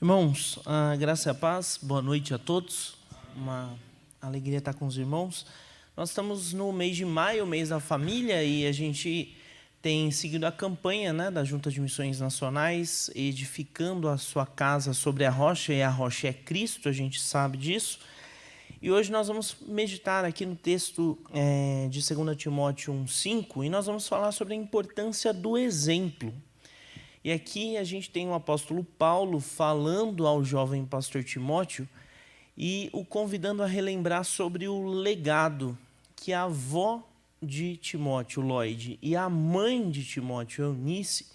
Irmãos, a graça e a paz, boa noite a todos, uma alegria estar com os irmãos. Nós estamos no mês de maio, mês da família, e a gente tem seguido a campanha da Junta de Missões Nacionais, edificando a sua casa sobre a rocha, e a rocha é Cristo, a gente sabe disso. E hoje nós vamos meditar aqui no texto de 2 Timóteo 1,5, e nós vamos falar sobre a importância do exemplo. E aqui a gente tem o apóstolo Paulo falando ao jovem pastor Timóteo e o convidando a relembrar sobre o legado que a avó de Timóteo, Lloyd, e a mãe de Timóteo, Eunice,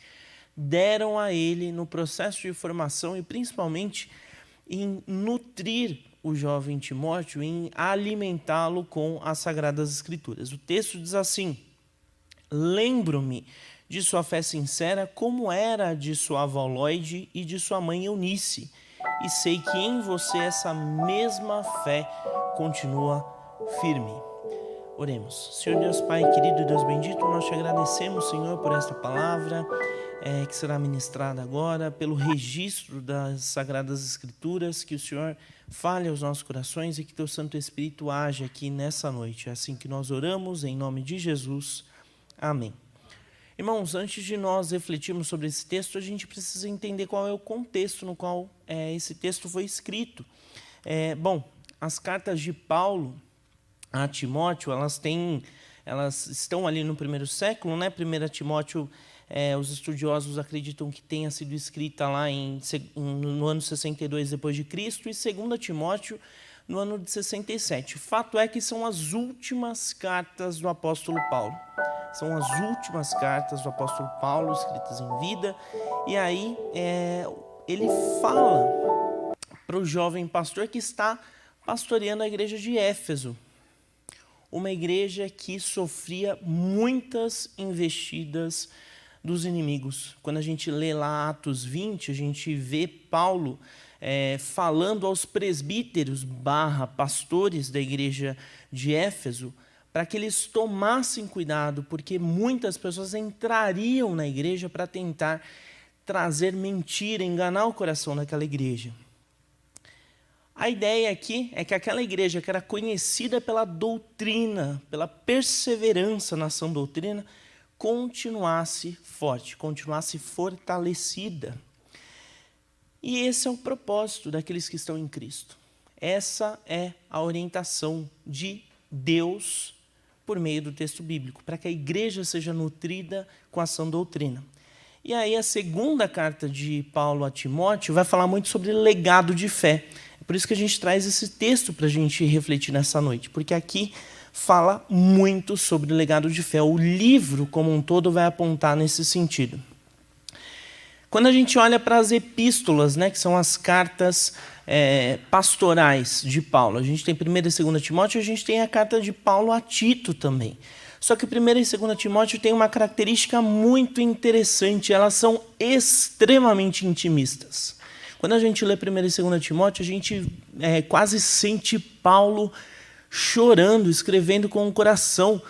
deram a ele no processo de formação e principalmente em nutrir o jovem Timóteo, em alimentá-lo com as Sagradas Escrituras. O texto diz assim: lembro-me de sua fé sincera, como era de sua avó Lloyd e de sua mãe Eunice, e sei que em você essa mesma fé continua firme. Oremos. Senhor Deus Pai querido, Deus bendito, nós te agradecemos, Senhor, por esta palavra que será ministrada agora, pelo registro das Sagradas Escrituras, que o Senhor fale aos nossos corações e que teu Santo Espírito age aqui nessa noite. É assim que nós oramos, em nome de Jesus. Amém. Irmãos, antes de nós refletirmos sobre esse texto, a gente precisa entender qual é o contexto no qual esse texto foi escrito. As cartas de Paulo a Timóteo, elas estão ali no primeiro século, né? 1 Timóteo, os estudiosos acreditam que tenha sido escrita lá no ano 62 depois de Cristo, e 2 Timóteo no ano de 67. O fato é que são as últimas cartas do apóstolo Paulo. São as últimas cartas do apóstolo Paulo, escritas em vida. E aí ele fala para o jovem pastor que está pastoreando a igreja de Éfeso. Uma igreja que sofria muitas investidas dos inimigos. Quando a gente lê lá Atos 20, a gente vê Paulo falando aos presbíteros / pastores da igreja de Éfeso, para que eles tomassem cuidado, porque muitas pessoas entrariam na igreja para tentar trazer mentira, enganar o coração daquela igreja. A ideia aqui é que aquela igreja que era conhecida pela doutrina, pela perseverança na sã doutrina, continuasse forte, continuasse fortalecida. E esse é o propósito daqueles que estão em Cristo. Essa é a orientação de Deus por meio do texto bíblico, para que a igreja seja nutrida com a sã doutrina. E aí a segunda carta de Paulo a Timóteo vai falar muito sobre legado de fé. É por isso que a gente traz esse texto para a gente refletir nessa noite, porque aqui fala muito sobre legado de fé. O livro como um todo vai apontar nesse sentido. Quando a gente olha para as epístolas, que são as cartas pastorais de Paulo, a gente tem 1 e 2 Timóteo, a gente tem a carta de Paulo a Tito também. Só que 1 e 2 Timóteo tem uma característica muito interessante, elas são extremamente intimistas. Quando a gente lê 1 e 2 Timóteo, a gente quase sente Paulo chorando, escrevendo com o coração.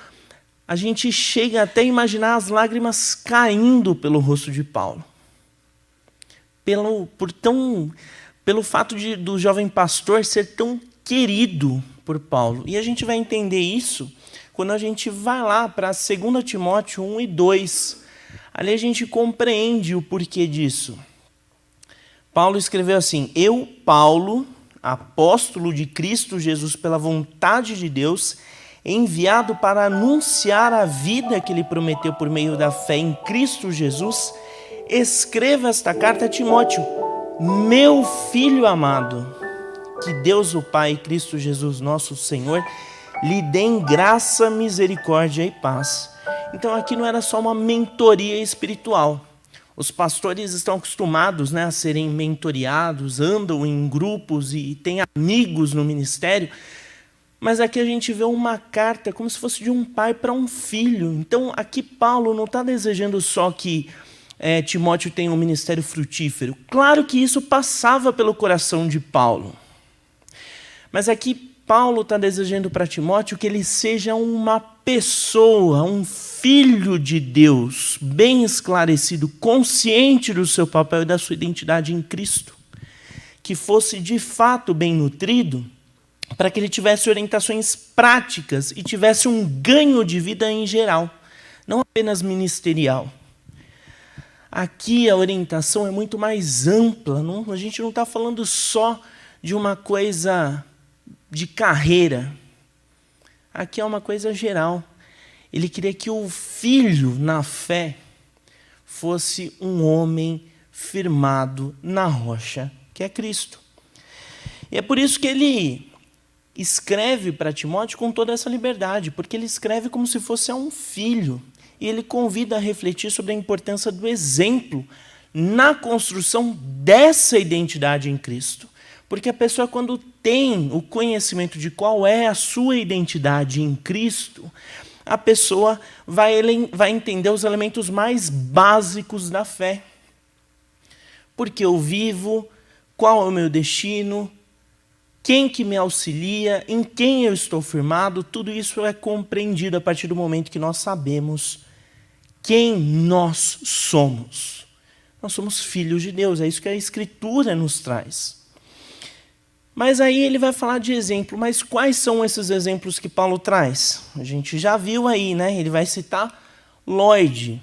A gente chega até a imaginar as lágrimas caindo pelo rosto de Paulo. Pelo fato do jovem pastor ser tão querido por Paulo. E a gente vai entender isso quando a gente vai lá para 2 Timóteo 1 e 2. Ali a gente compreende o porquê disso. Paulo escreveu assim: eu, Paulo, apóstolo de Cristo Jesus pela vontade de Deus, enviado para anunciar a vida que ele prometeu por meio da fé em Cristo Jesus, escreva esta carta a Timóteo, meu filho amado, que Deus o Pai e Cristo Jesus nosso Senhor lhe dêem graça, misericórdia e paz. Então aqui não era só uma mentoria espiritual. Os pastores estão acostumados a serem mentoriados, andam em grupos e têm amigos no ministério, mas aqui a gente vê uma carta como se fosse de um pai para um filho. Então aqui Paulo não está desejando só que Timóteo tem um ministério frutífero. Claro que isso passava pelo coração de Paulo. Mas aqui Paulo está desejando para Timóteo que ele seja uma pessoa, um filho de Deus, bem esclarecido, consciente do seu papel e da sua identidade em Cristo. que fosse de fato bem nutrido, para que ele tivesse orientações práticas e tivesse um ganho de vida em geral, não apenas ministerial. Aqui a orientação é muito mais ampla, a gente não está falando só de uma coisa de carreira. Aqui é uma coisa geral. Ele queria que o filho na fé fosse um homem firmado na rocha, que é Cristo. E é por isso que ele escreve para Timóteo com toda essa liberdade, porque ele escreve como se fosse a um filho. E ele convida a refletir sobre a importância do exemplo na construção dessa identidade em Cristo. Porque a pessoa, quando tem o conhecimento de qual é a sua identidade em Cristo, a pessoa vai entender os elementos mais básicos da fé. Porque eu vivo, qual é o meu destino, quem que me auxilia, em quem eu estou firmado, tudo isso é compreendido a partir do momento que nós sabemos quem nós somos. Nós somos filhos de Deus, é isso que a Escritura nos traz. Mas aí ele vai falar de exemplo, mas quais são esses exemplos que Paulo traz? A gente já viu aí, né? Ele vai citar Lóide,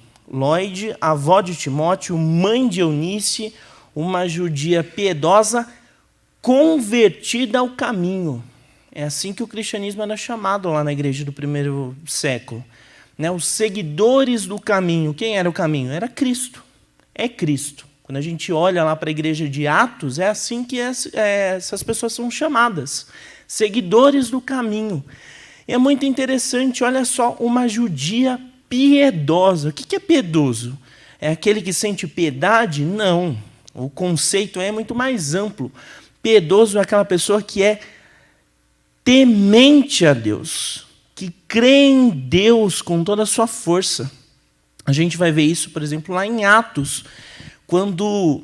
avó de Timóteo, mãe de Eunice, uma judia piedosa, convertida ao caminho. É assim que o cristianismo era chamado lá na igreja do primeiro século. Os seguidores do caminho. Quem era o caminho? Era Cristo. É Cristo. Quando a gente olha lá para a igreja de Atos, é assim que essas pessoas são chamadas. Seguidores do caminho. E é muito interessante, olha só, uma judia piedosa. O que é piedoso? É aquele que sente piedade? Não. O conceito é muito mais amplo. Piedoso é aquela pessoa que é temente a Deus, que crê em Deus com toda a sua força. A gente vai ver isso, por exemplo, lá em Atos, quando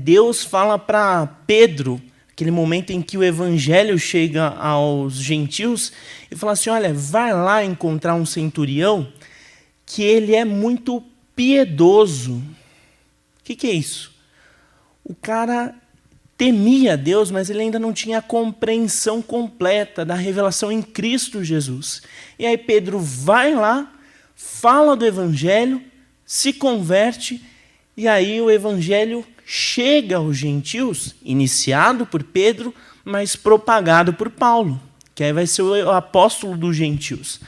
Deus fala para Pedro, aquele momento em que o evangelho chega aos gentios, e fala assim, olha, vai lá encontrar um centurião que ele é muito piedoso. O que é isso? O cara temia a Deus, mas ele ainda não tinha a compreensão completa da revelação em Cristo Jesus. E aí Pedro vai lá, fala do evangelho, se converte, e aí o evangelho chega aos gentios, iniciado por Pedro, mas propagado por Paulo, que aí vai ser o apóstolo dos gentios.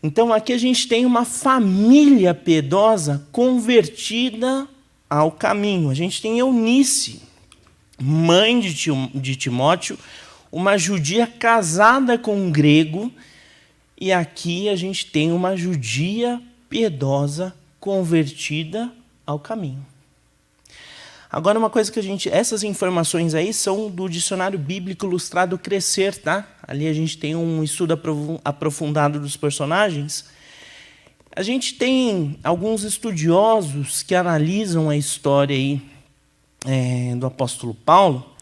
Então aqui a gente tem uma família piedosa convertida ao caminho. A gente tem Eunice, mãe de Timóteo, uma judia casada com um grego, e aqui a gente tem uma judia piedosa convertida ao caminho. Agora, uma coisa que essas informações aí são do Dicionário Bíblico Ilustrado Crescer, tá? Ali a gente tem um estudo aprofundado dos personagens. A gente tem alguns estudiosos que analisam a história aí, do apóstolo Paulo,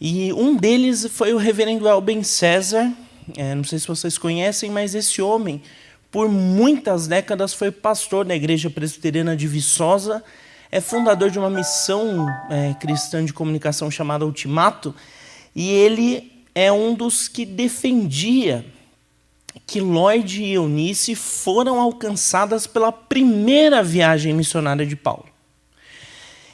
e um deles foi o reverendo Elben César. Não sei se vocês conhecem, mas esse homem, por muitas décadas, foi pastor da Igreja Presbiteriana de Viçosa, é fundador de uma missão cristã de comunicação chamada Ultimato, e ele é um dos que defendia que Lóide e Eunice foram alcançadas pela primeira viagem missionária de Paulo,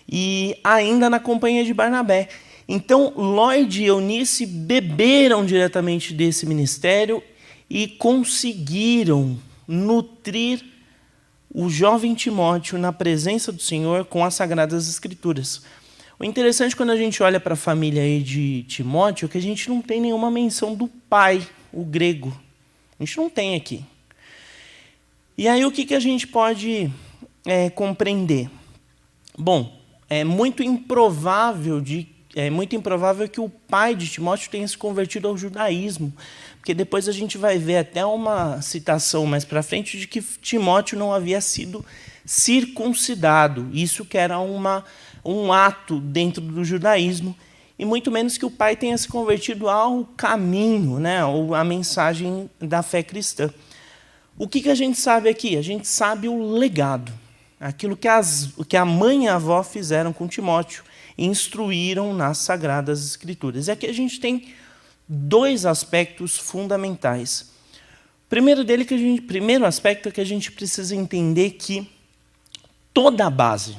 e ainda na companhia de Barnabé. Então, Lóide e Eunice beberam diretamente desse ministério e conseguiram nutrir o jovem Timóteo na presença do Senhor com as Sagradas Escrituras. O interessante quando a gente olha para a família aí de Timóteo é que a gente não tem nenhuma menção do pai, o grego. A gente não tem aqui. E aí o que a gente pode compreender? Bom, é muito improvável que o pai de Timóteo tenha se convertido ao judaísmo, porque depois a gente vai ver até uma citação mais para frente de que Timóteo não havia sido circuncidado, isso que era um ato dentro do judaísmo, e muito menos que o pai tenha se convertido ao caminho, né, ou à mensagem da fé cristã. O que a gente sabe aqui? A gente sabe o legado. aquilo que a mãe e a avó fizeram com Timóteo, instruíram nas Sagradas Escrituras. E aqui a gente tem dois aspectos fundamentais. Primeiro aspecto é que a gente precisa entender que toda a base,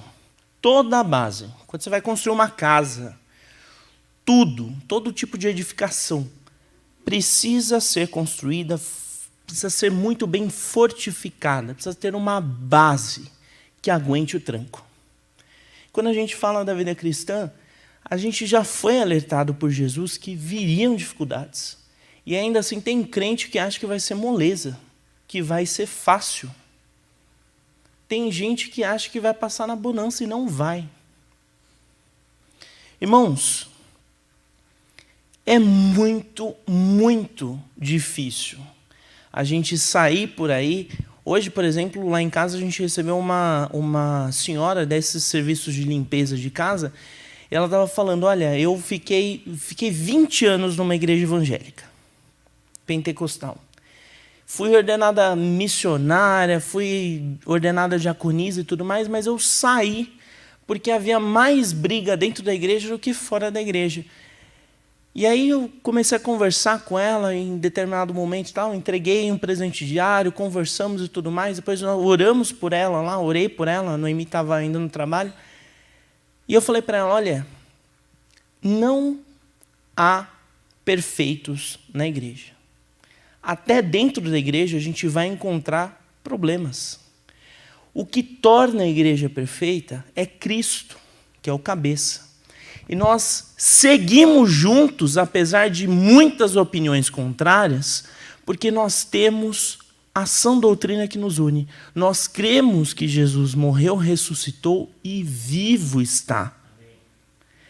quando você vai construir uma casa, todo tipo de edificação precisa ser construída, precisa ser muito bem fortificada, precisa ter uma base que aguente o tranco. Quando a gente fala da vida cristã, a gente já foi alertado por Jesus que viriam dificuldades. E ainda assim tem crente que acha que vai ser moleza, que vai ser fácil. Tem gente que acha que vai passar na bonança e não vai. Irmãos, é muito, muito difícil a gente sair por aí. Hoje, por exemplo, lá em casa a gente recebeu uma senhora desses serviços de limpeza de casa, e ela estava falando, olha, eu fiquei 20 anos numa igreja evangélica, pentecostal. Fui ordenada missionária, fui ordenada diaconisa e tudo mais, mas eu saí porque havia mais briga dentro da igreja do que fora da igreja. E aí eu comecei a conversar com ela em determinado momento, tal, entreguei um presente diário, conversamos e tudo mais, depois nós oramos por ela lá, orei por ela, a Noemi estava ainda no trabalho, e eu falei para ela, olha, não há perfeitos na igreja. Até dentro da igreja a gente vai encontrar problemas. O que torna a igreja perfeita é Cristo, que é o cabeça. E nós seguimos juntos, apesar de muitas opiniões contrárias, porque nós temos a sã doutrina que nos une. Nós cremos que Jesus morreu, ressuscitou e vivo está.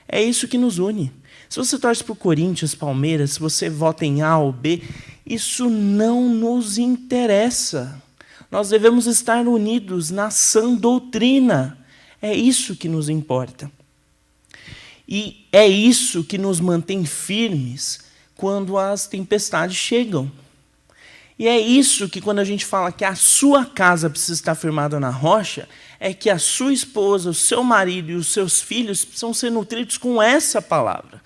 É isso que nos une. Se você torce para o Corinthians, Palmeiras, se você vota em A ou B, isso não nos interessa. Nós devemos estar unidos na sã doutrina. É isso que nos importa. E é isso que nos mantém firmes quando as tempestades chegam. E é isso que, quando a gente fala que a sua casa precisa estar firmada na rocha, é que a sua esposa, o seu marido e os seus filhos precisam ser nutridos com essa palavra,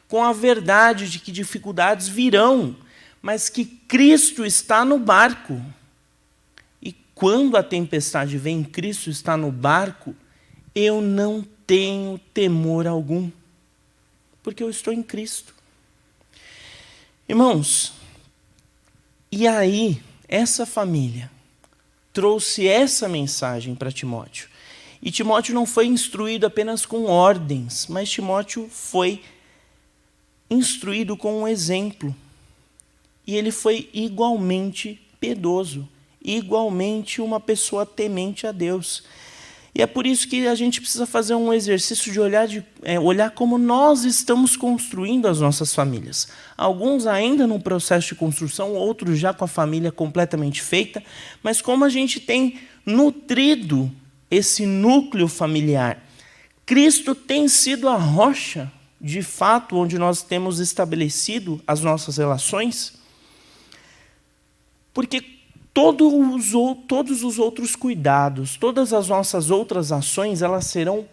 com a verdade de que dificuldades virão, mas que Cristo está no barco. E quando a tempestade vem, Cristo está no barco, eu não tenho temor algum, porque eu estou em Cristo. Irmãos, e aí, essa família trouxe essa mensagem para Timóteo. E Timóteo não foi instruído apenas com ordens, mas Timóteo foi instruído com um exemplo. E ele foi igualmente piedoso, igualmente uma pessoa temente a Deus. E é por isso que a gente precisa fazer um exercício de olhar como nós estamos construindo as nossas famílias. Alguns ainda no processo de construção, outros já com a família completamente feita, mas como a gente tem nutrido esse núcleo familiar. Cristo tem sido a rocha, de fato, onde nós temos estabelecido as nossas relações, porque todos os outros cuidados, todas as nossas outras ações, elas serão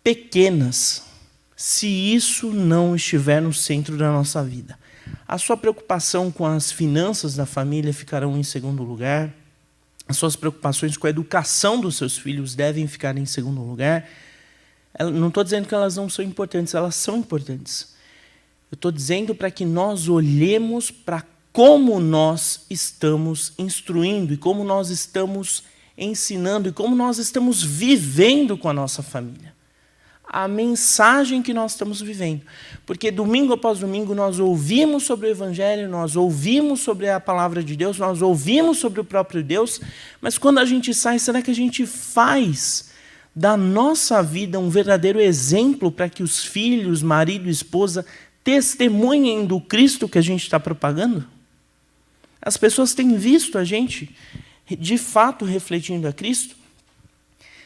pequenas se isso não estiver no centro da nossa vida. A sua preocupação com as finanças da família ficarão em segundo lugar. As suas preocupações com a educação dos seus filhos devem ficar em segundo lugar. Eu não estou dizendo que elas não são importantes, elas são importantes. Eu estou dizendo para que nós olhemos para como nós estamos instruindo e como nós estamos ensinando e como nós estamos vivendo com a nossa família. A mensagem que nós estamos vivendo. Porque domingo após domingo nós ouvimos sobre o Evangelho, nós ouvimos sobre a palavra de Deus, nós ouvimos sobre o próprio Deus, mas quando a gente sai, será que a gente faz da nossa vida um verdadeiro exemplo para que os filhos, marido e esposa testemunhem do Cristo que a gente está propagando? As pessoas têm visto a gente, de fato, refletindo a Cristo?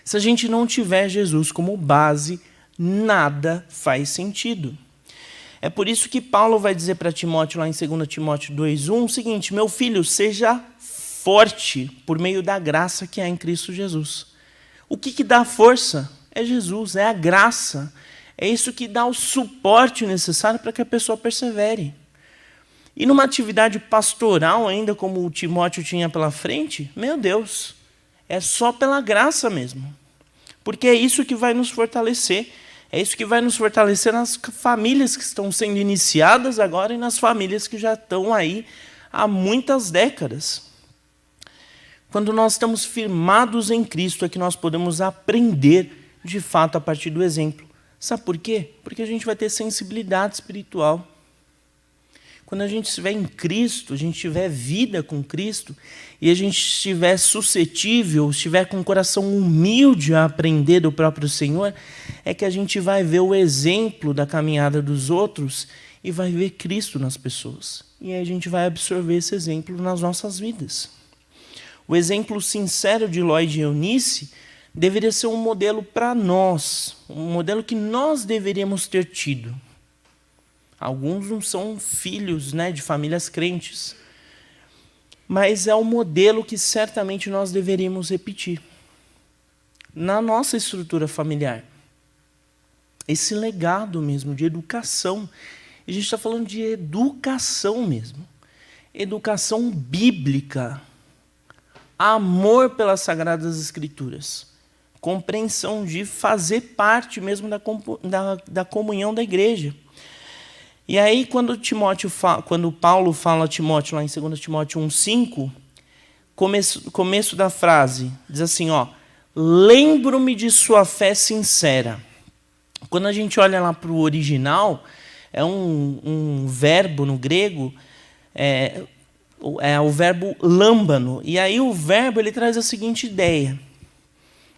Se a gente não tiver Jesus como base, nada faz sentido. É por isso que Paulo vai dizer para Timóteo, lá em 2 Timóteo 2:1, o seguinte: meu filho, seja forte por meio da graça que há em Cristo Jesus. O que dá força? É Jesus, é a graça. É isso que dá o suporte necessário para que a pessoa persevere. E numa atividade pastoral ainda, como o Timóteo tinha pela frente, meu Deus, é só pela graça mesmo. Porque é isso que vai nos fortalecer. É isso que vai nos fortalecer nas famílias que estão sendo iniciadas agora e nas famílias que já estão aí há muitas décadas. Quando nós estamos firmados em Cristo, é que nós podemos aprender, de fato, a partir do exemplo. Sabe por quê? Porque a gente vai ter sensibilidade espiritual. Quando a gente estiver em Cristo, a gente tiver vida com Cristo, e a gente estiver suscetível, estiver com o coração humilde a aprender do próprio Senhor, é que a gente vai ver o exemplo da caminhada dos outros e vai ver Cristo nas pessoas. E aí a gente vai absorver esse exemplo nas nossas vidas. O exemplo sincero de Lloyd e Eunice deveria ser um modelo para nós, um modelo que nós deveríamos ter tido. Alguns não são filhos, de famílias crentes, mas é um modelo que certamente nós deveríamos repetir na nossa estrutura familiar. Esse legado mesmo de educação. A gente está falando de educação mesmo. Educação bíblica. Amor pelas Sagradas Escrituras. Compreensão de fazer parte mesmo da comunhão da igreja. E aí, quando Paulo fala a Timóteo, lá em 2 Timóteo 1,5, começo da frase, diz assim, lembro-me de sua fé sincera. Quando a gente olha lá para o original, é um verbo no grego, é o verbo lâmbano. E aí o verbo ele traz a seguinte ideia.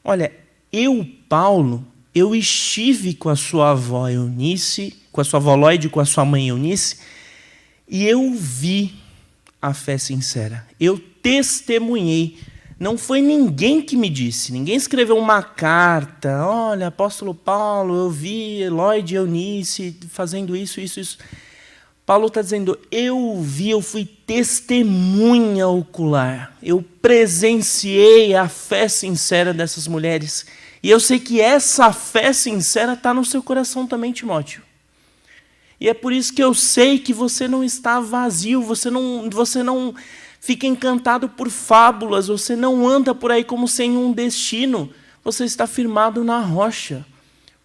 Olha, Paulo, eu estive com a sua avó Eunice, com a sua avó Lloyd, com a sua mãe Eunice, e eu vi a fé sincera. Eu testemunhei. Não foi ninguém que me disse. Ninguém escreveu uma carta. Olha, apóstolo Paulo, eu vi Lloyd e Eunice fazendo isso. Paulo está dizendo, eu vi, eu fui testemunha ocular. Eu presenciei a fé sincera dessas mulheres. E eu sei que essa fé sincera está no seu coração também, Timóteo. E é por isso que eu sei que você não está vazio, você não fica encantado por fábulas, você não anda por aí como sem um destino. Você está firmado na rocha,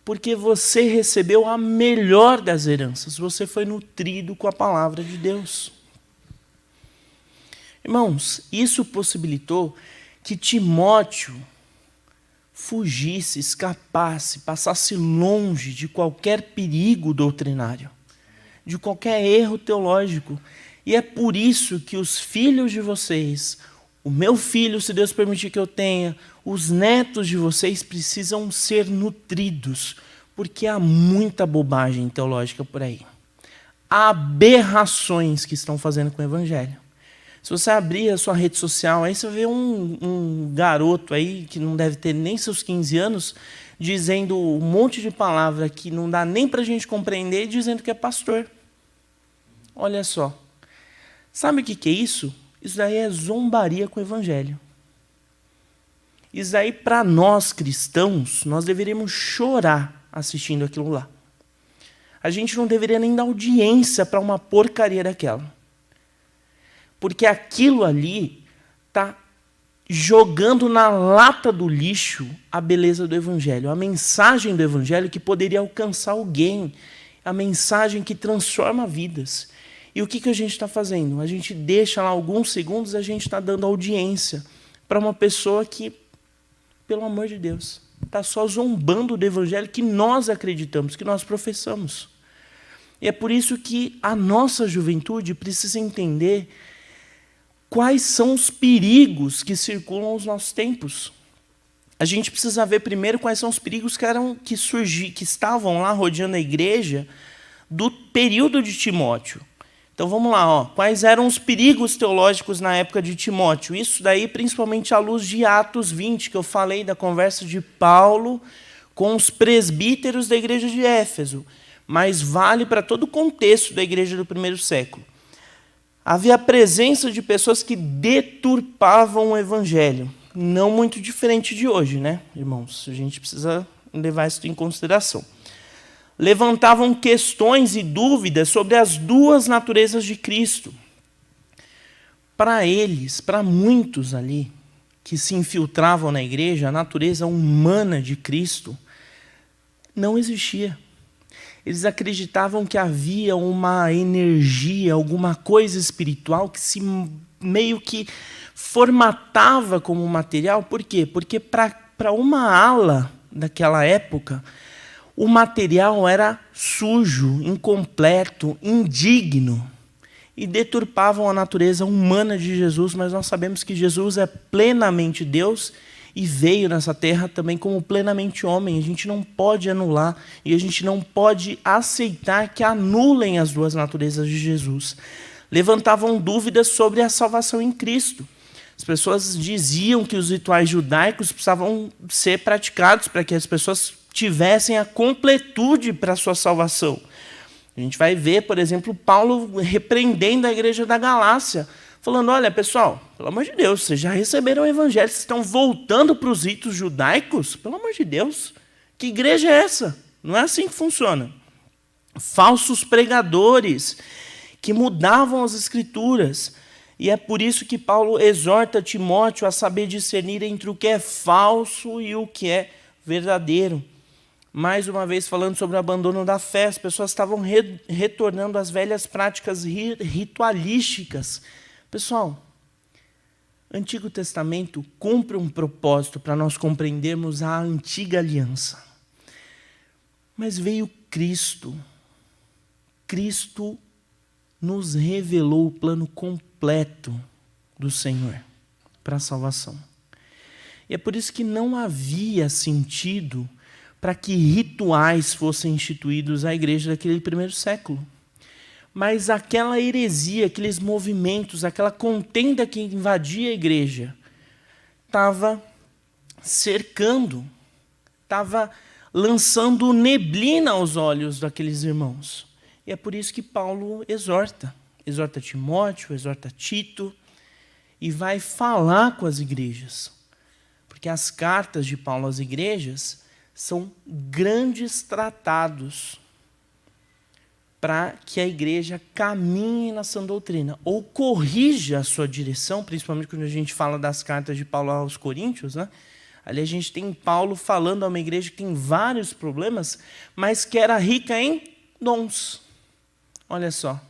porque você recebeu a melhor das heranças. Você foi nutrido com a palavra de Deus. Irmãos, isso possibilitou que Timóteo fugisse, escapasse, passasse longe de qualquer perigo doutrinário, de qualquer erro teológico. E é por isso que os filhos de vocês, o meu filho, se Deus permitir que eu tenha, os netos de vocês precisam ser nutridos, porque há muita bobagem teológica por aí. Há aberrações que estão fazendo com o evangelho. Se você abrir a sua rede social, aí você vê um garoto aí, que não deve ter nem seus 15 anos, dizendo um monte de palavra que não dá nem para a gente compreender, dizendo que é pastor. Olha só. Sabe o que é isso? Isso daí é zombaria com o evangelho. Isso daí, para nós cristãos, nós deveríamos chorar assistindo aquilo lá. A gente não deveria nem dar audiência para uma porcaria daquela. Porque aquilo ali está jogando na lata do lixo a beleza do evangelho, a mensagem do evangelho que poderia alcançar alguém, a mensagem que transforma vidas. E o que a gente está fazendo? A gente deixa lá alguns segundos, a gente está dando audiência para uma pessoa que, pelo amor de Deus, está só zombando do evangelho que nós acreditamos, que nós professamos. E é por isso que a nossa juventude precisa entender quais são os perigos que circulam nos nossos tempos. A gente precisa ver primeiro quais são os perigos que estavam lá rodeando a igreja do período de Timóteo. Então vamos lá, quais eram os perigos teológicos na época de Timóteo? Isso daí principalmente à luz de Atos 20, que eu falei da conversa de Paulo com os presbíteros da igreja de Éfeso, mas vale para todo o contexto da igreja do primeiro século. Havia a presença de pessoas que deturpavam o evangelho. não muito diferente de hoje, né, irmãos? A gente precisa levar isso em consideração. Levantavam questões e dúvidas sobre as duas naturezas de Cristo. Para eles, para muitos ali que se infiltravam na igreja, a natureza humana de Cristo não existia. Eles acreditavam que havia uma energia, alguma coisa espiritual que se meio que formatava como material. Por quê? Porque para uma ala daquela época, o material era sujo, incompleto, indigno. E deturpavam a natureza humana de Jesus, mas nós sabemos que Jesus é plenamente Deus e veio nessa terra também como plenamente homem. A gente não pode anular e a gente não pode aceitar que anulem as duas naturezas de Jesus. Levantavam dúvidas sobre a salvação em Cristo. As pessoas diziam que os rituais judaicos precisavam ser praticados para que as pessoas tivessem a completude para a sua salvação. A gente vai ver, por exemplo, Paulo repreendendo a igreja da Galácia, falando, olha, pessoal, pelo amor de Deus, vocês já receberam o evangelho, vocês estão voltando para os ritos judaicos? Pelo amor de Deus, que igreja é essa? Não é assim que funciona. Falsos pregadores que mudavam as escrituras. E é por isso que Paulo exorta Timóteo a saber discernir entre o que é falso e o que é verdadeiro. Mais uma vez falando sobre o abandono da fé, as pessoas estavam retornando às velhas práticas ritualísticas. Pessoal, o Antigo Testamento cumpre um propósito para nós compreendermos a antiga aliança. Mas veio Cristo. Cristo nos revelou o plano completo do Senhor para a salvação. E é por isso que não havia sentido para que rituais fossem instituídos à igreja daquele primeiro século. Mas aquela heresia, aqueles movimentos, aquela contenda que invadia a igreja, estava cercando, estava lançando neblina aos olhos daqueles irmãos. E é por isso que Paulo exorta Timóteo, exorta Tito, e vai falar com as igrejas. Porque as cartas de Paulo às igrejas são grandes tratados para que a igreja caminhe na sã doutrina, ou corrija a sua direção, principalmente quando a gente fala das cartas de Paulo aos Coríntios, né? Ali a gente tem Paulo falando a uma igreja que tem vários problemas, mas que era rica em dons. Olha só,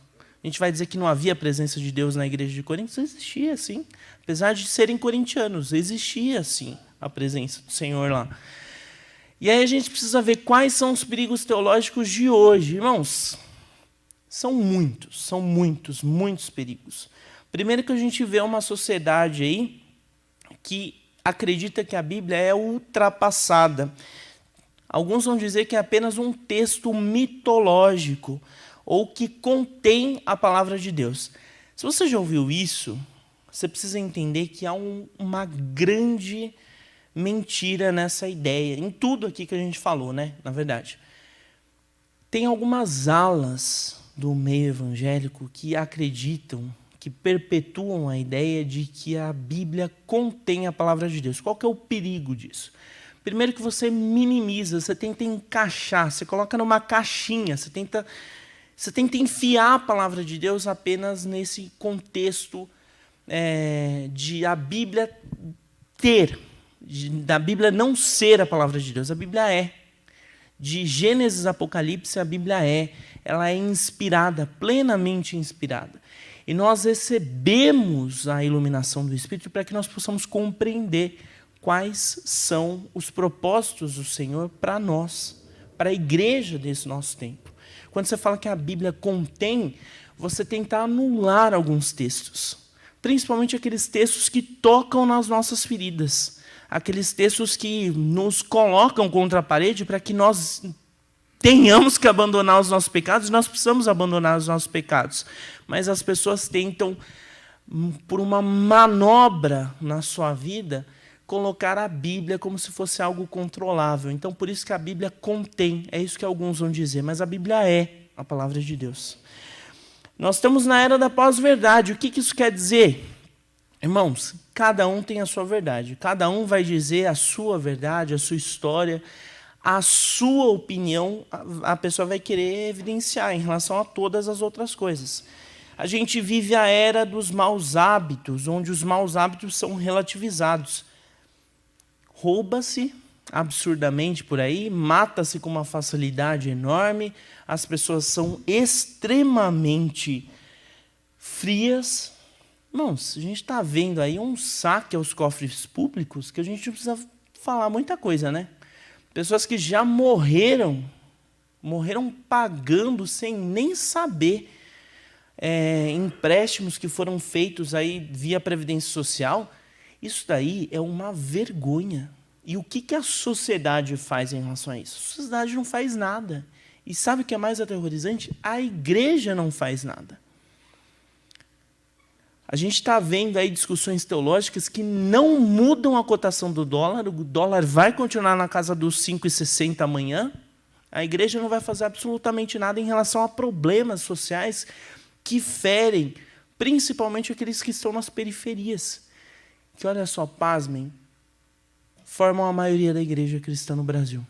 a gente vai dizer que não havia presença de Deus na igreja de Coríntios? Existia, sim. Apesar de serem corintianos, existia, sim, a presença do Senhor lá. E aí a gente precisa ver quais são os perigos teológicos de hoje. Irmãos, são muitos perigos. Primeiro que a gente vê uma sociedade aí que acredita que a Bíblia é ultrapassada. Alguns vão dizer que é apenas um texto mitológico ou que contém a palavra de Deus. Se você já ouviu isso, você precisa entender que há uma grande mentira nessa ideia, em tudo aqui que a gente falou, né? Na verdade, tem algumas alas do meio evangélico que acreditam, que perpetuam a ideia de que a Bíblia contém a palavra de Deus. Qual que é o perigo disso? Primeiro que você minimiza, você tenta encaixar, você coloca numa caixinha, você tenta enfiar a palavra de Deus apenas nesse contexto de a Bíblia da Bíblia não ser a palavra de Deus. A Bíblia é. De Gênesis a Apocalipse, a Bíblia ela é inspirada, plenamente inspirada. E nós recebemos a iluminação do Espírito para que nós possamos compreender quais são os propósitos do Senhor para nós, para a igreja desse nosso tempo. Quando você fala que a Bíblia contém, você tenta anular alguns textos, principalmente aqueles textos que tocam nas nossas feridas, aqueles textos que nos colocam contra a parede para que nós tenhamos que abandonar os nossos pecados, nós precisamos abandonar os nossos pecados. Mas as pessoas tentam, por uma manobra na sua vida, colocar a Bíblia como se fosse algo controlável. Então, por isso que a Bíblia contém, é isso que alguns vão dizer, mas a Bíblia é a palavra de Deus. Nós estamos na era da pós-verdade. O que isso quer dizer? Irmãos, cada um tem a sua verdade. Cada um vai dizer a sua verdade, a sua história, a sua opinião. A pessoa vai querer evidenciar em relação a todas as outras coisas. A gente vive a era dos maus hábitos, onde os maus hábitos são relativizados. Rouba-se absurdamente por aí, mata-se com uma facilidade enorme, as pessoas são extremamente frias. Irmãos, a gente está vendo aí um saque aos cofres públicos que a gente não precisa falar muita coisa, né? Pessoas que já morreram pagando sem nem saber empréstimos que foram feitos aí via Previdência Social. Isso daí é uma vergonha. E o que a sociedade faz em relação a isso? A sociedade não faz nada. E sabe o que é mais aterrorizante? A igreja não faz nada. A gente está vendo aí discussões teológicas que não mudam a cotação do dólar. O dólar vai continuar na casa dos 5,60 amanhã. A igreja não vai fazer absolutamente nada em relação a problemas sociais que ferem, principalmente aqueles que estão nas periferias. Que, olha só, pasmem, formam a maioria da igreja cristã no Brasil.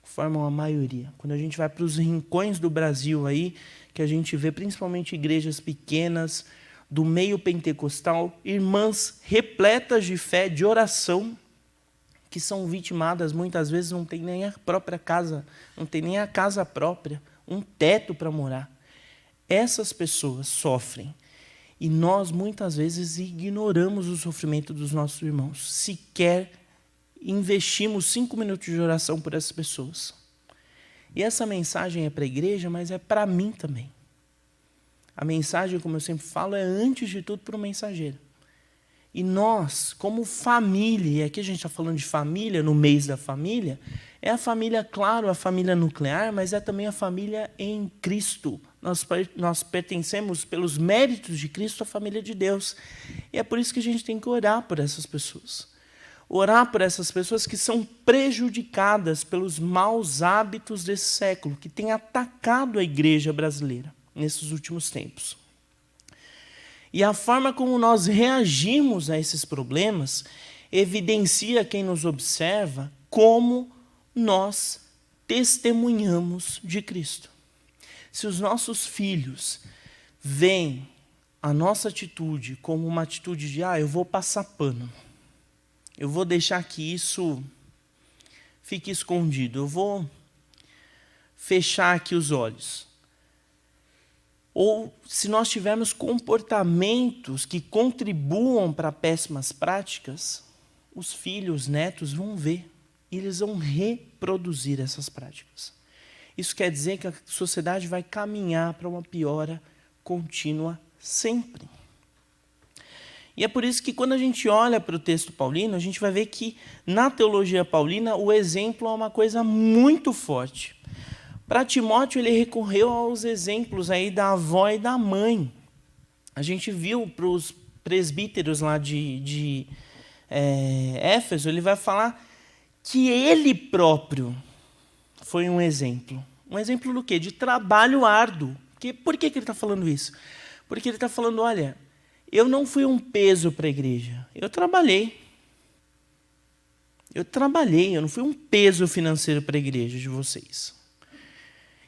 Formam a maioria. Quando a gente vai para os rincões do Brasil aí, que a gente vê principalmente igrejas pequenas, do meio pentecostal, irmãs repletas de fé, de oração, que são vitimadas, muitas vezes não tem nem a própria casa, não tem nem a casa própria, um teto para morar. Essas pessoas sofrem. E nós, muitas vezes, ignoramos o sofrimento dos nossos irmãos. Sequer investimos 5 minutos de oração por essas pessoas. E essa mensagem é para a igreja, mas é para mim também. A mensagem, como eu sempre falo, é antes de tudo para o mensageiro. E nós, como família, e aqui a gente está falando de família, no mês da família, é a família, claro, a família nuclear, mas é também a família em Cristo. Nós pertencemos, pelos méritos de Cristo, à família de Deus. E é por isso que a gente tem que orar por essas pessoas. Orar por essas pessoas que são prejudicadas pelos maus hábitos desse século, que têm atacado a igreja brasileira nesses últimos tempos. E a forma como nós reagimos a esses problemas evidencia quem nos observa como nós testemunhamos de Cristo. Se os nossos filhos veem a nossa atitude como uma atitude de eu vou passar pano, eu vou deixar que isso fique escondido, eu vou fechar aqui os olhos. Ou se nós tivermos comportamentos que contribuam para péssimas práticas, os filhos, os netos vão ver e eles vão reproduzir essas práticas. Isso quer dizer que a sociedade vai caminhar para uma piora contínua sempre. E é por isso que quando a gente olha para o texto paulino, a gente vai ver que na teologia paulina o exemplo é uma coisa muito forte. Para Timóteo, ele recorreu aos exemplos aí da avó e da mãe. A gente viu para os presbíteros lá de Éfeso, ele vai falar que ele próprio foi um exemplo. Um exemplo do quê? De trabalho árduo. Por que ele está falando isso? Porque ele está falando, olha, eu não fui um peso para a igreja. Eu trabalhei, eu não fui um peso financeiro para a igreja de vocês.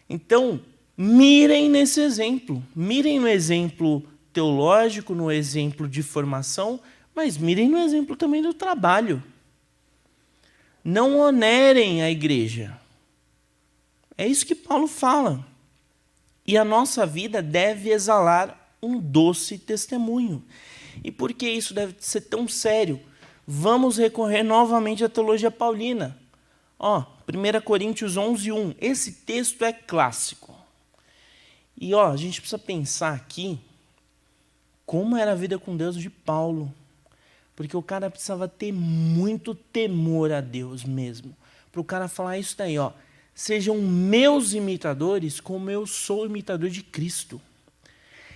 Então, mirem nesse exemplo. Mirem no exemplo teológico, no exemplo de formação, mas mirem no exemplo também do trabalho. Não onerem a igreja. É isso que Paulo fala. E a nossa vida deve exalar um doce testemunho. E por que isso deve ser tão sério? Vamos recorrer novamente à teologia paulina. 1 Coríntios 11:1. Esse texto é clássico. E a gente precisa pensar aqui como era a vida com Deus de Paulo. Porque o cara precisava ter muito temor a Deus mesmo. Para o cara falar isso daí, sejam meus imitadores como eu sou imitador de Cristo.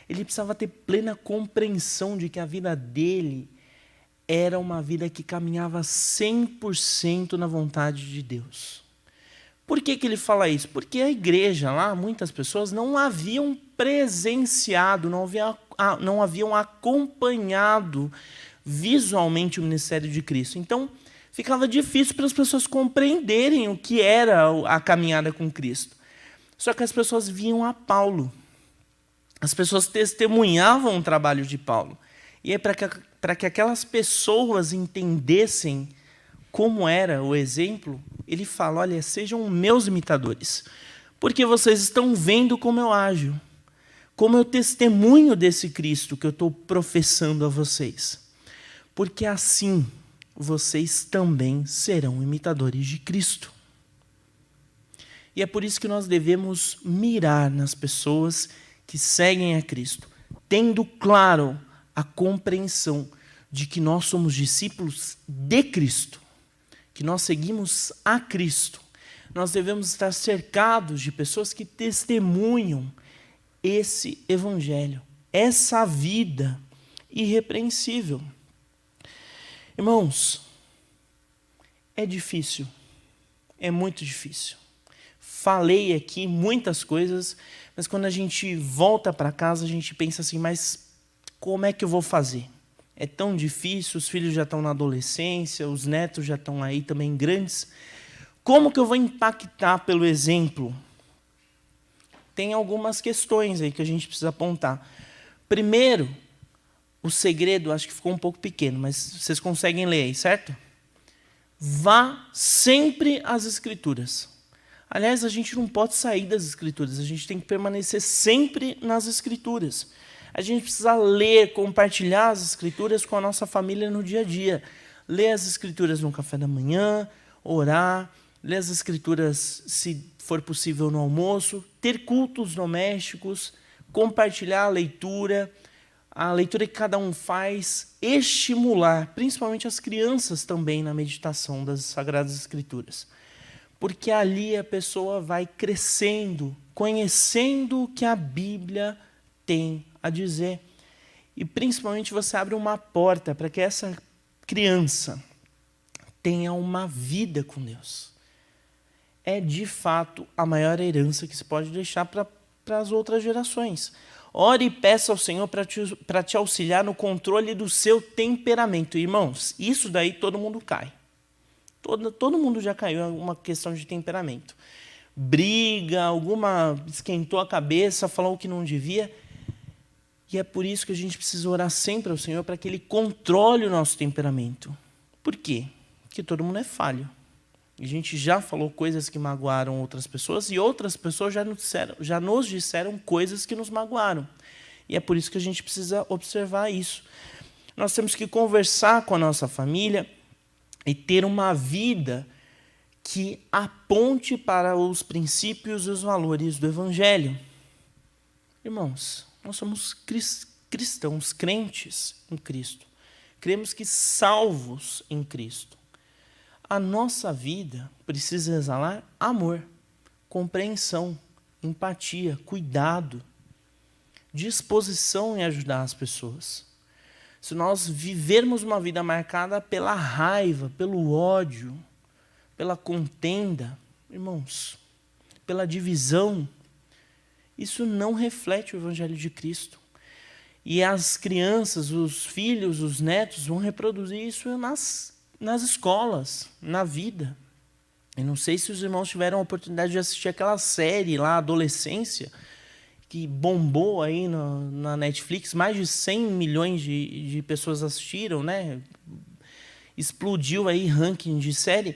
Ele precisava ter plena compreensão de que a vida dele era uma vida que caminhava 100% na vontade de Deus. Por que ele fala isso? Porque a igreja lá, muitas pessoas não haviam presenciado, não haviam não haviam acompanhado visualmente o ministério de Cristo. Então, ficava difícil para as pessoas compreenderem o que era a caminhada com Cristo. Só que as pessoas viam a Paulo. As pessoas testemunhavam o trabalho de Paulo. E aí, para que aquelas pessoas entendessem como era o exemplo, ele fala, olha, sejam meus imitadores, porque vocês estão vendo como eu ajo, como eu testemunho desse Cristo que eu estou professando a vocês. Porque assim vocês também serão imitadores de Cristo. E é por isso que nós devemos mirar nas pessoas que seguem a Cristo, tendo claro a compreensão de que nós somos discípulos de Cristo, que nós seguimos a Cristo. Nós devemos estar cercados de pessoas que testemunham esse evangelho, essa vida irrepreensível. Irmãos, é difícil, é muito difícil. Falei aqui muitas coisas, mas quando a gente volta para casa, a gente pensa assim, mas como é que eu vou fazer? É tão difícil, os filhos já estão na adolescência, os netos já estão aí também grandes. Como que eu vou impactar pelo exemplo? Tem algumas questões aí que a gente precisa apontar. Primeiro, o segredo, acho que ficou um pouco pequeno, mas vocês conseguem ler aí, certo? Vá sempre às Escrituras. Aliás, a gente não pode sair das Escrituras, a gente tem que permanecer sempre nas Escrituras. A gente precisa ler, compartilhar as Escrituras com a nossa família no dia a dia. Ler as Escrituras no café da manhã, orar, ler as Escrituras, se for possível, no almoço, ter cultos domésticos, compartilhar a leitura que cada um faz, estimular, principalmente as crianças também na meditação das Sagradas Escrituras. Porque ali a pessoa vai crescendo, conhecendo o que a Bíblia tem a dizer. E principalmente você abre uma porta para que essa criança tenha uma vida com Deus. É de fato a maior herança que se pode deixar para as outras gerações. Ore e peça ao Senhor para te auxiliar no controle do seu temperamento. Irmãos, isso daí todo mundo cai. Todo mundo já caiu em uma questão de temperamento. Briga, alguma esquentou a cabeça, falou o que não devia. E é por isso que a gente precisa orar sempre ao Senhor para que Ele controle o nosso temperamento. Por quê? Porque todo mundo é falho. A gente já falou coisas que magoaram outras pessoas e outras pessoas já nos disseram coisas que nos magoaram. E é por isso que a gente precisa observar isso. Nós temos que conversar com a nossa família e ter uma vida que aponte para os princípios e os valores do Evangelho. Irmãos, nós somos cristãos, crentes em Cristo. Cremos que salvos em Cristo. A nossa vida precisa exalar amor, compreensão, empatia, cuidado, disposição em ajudar as pessoas. Se nós vivermos uma vida marcada pela raiva, pelo ódio, pela contenda, irmãos, pela divisão, isso não reflete o Evangelho de Cristo. E as crianças, os filhos, os netos vão reproduzir isso nas escolas, na vida. Eu não sei se os irmãos tiveram a oportunidade de assistir aquela série lá, Adolescência, que bombou aí na Netflix, mais de 100 milhões de pessoas assistiram, né? Explodiu aí ranking de série.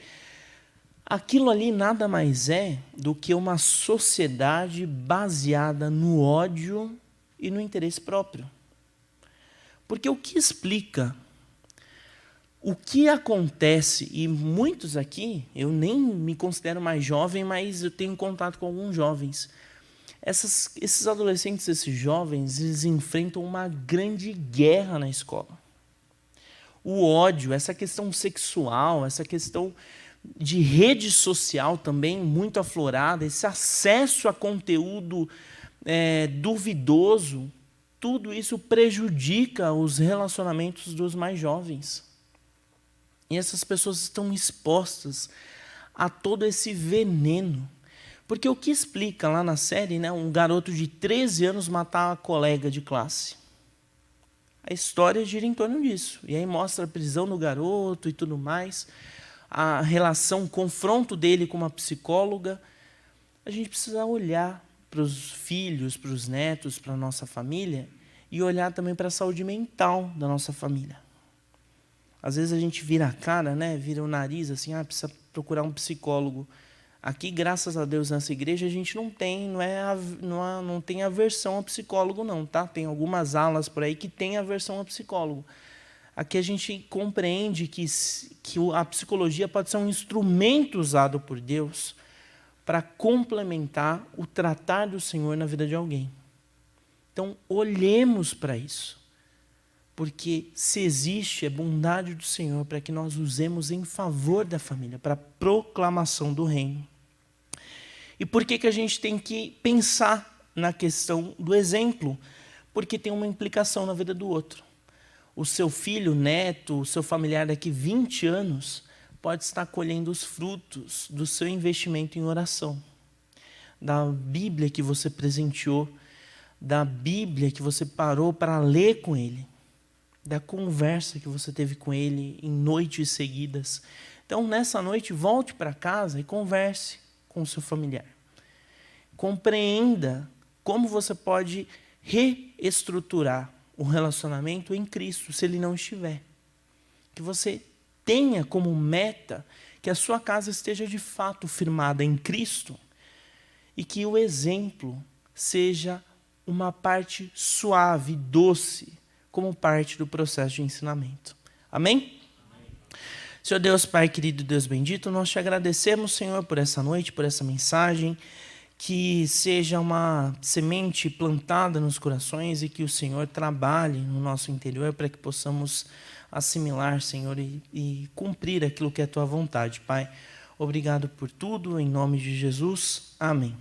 Aquilo ali nada mais é do que uma sociedade baseada no ódio e no interesse próprio. Porque o que explica o que acontece, e muitos aqui, eu nem me considero mais jovem, mas eu tenho contato com alguns jovens. Esses adolescentes, esses jovens, eles enfrentam uma grande guerra na escola. O ódio, essa questão sexual, essa questão de rede social também muito aflorada, esse acesso a conteúdo duvidoso, tudo isso prejudica os relacionamentos dos mais jovens. E essas pessoas estão expostas a todo esse veneno. Porque o que explica lá na série, né, um garoto de 13 anos matar a colega de classe? a história gira em torno disso. E aí mostra a prisão do garoto e tudo mais, a relação, o confronto dele com uma psicóloga. A gente precisa olhar para os filhos, para os netos, para a nossa família e olhar também para a saúde mental da nossa família. Às vezes a gente vira a cara, né? Vira o nariz assim, precisa procurar um psicólogo. Aqui, graças a Deus, nessa igreja, a gente não tem aversão ao psicólogo, não, tá? Tem algumas alas por aí que tem aversão ao psicólogo. Aqui a gente compreende que a psicologia pode ser um instrumento usado por Deus para complementar o tratar do Senhor na vida de alguém. Então, olhemos para isso. Porque se existe, é bondade do Senhor para que nós usemos em favor da família, para a proclamação do reino. E por que a gente tem que pensar na questão do exemplo? Porque tem uma implicação na vida do outro. O seu filho, neto, o seu familiar daqui 20 anos pode estar colhendo os frutos do seu investimento em oração, da Bíblia que você presenteou, da Bíblia que você parou para ler com ele, da conversa que você teve com ele em noites seguidas. Então, nessa noite, volte para casa e converse com o seu familiar. Compreenda como você pode reestruturar o relacionamento em Cristo, se ele não estiver. Que você tenha como meta que a sua casa esteja de fato firmada em Cristo e que o exemplo seja uma parte suave, doce, como parte do processo de ensinamento. Amém? Senhor Deus, Pai querido, Deus bendito, nós te agradecemos, Senhor, por essa noite, por essa mensagem, que seja uma semente plantada nos corações e que o Senhor trabalhe no nosso interior para que possamos assimilar, Senhor, e cumprir aquilo que é a tua vontade, Pai. Obrigado por tudo, em nome de Jesus. Amém.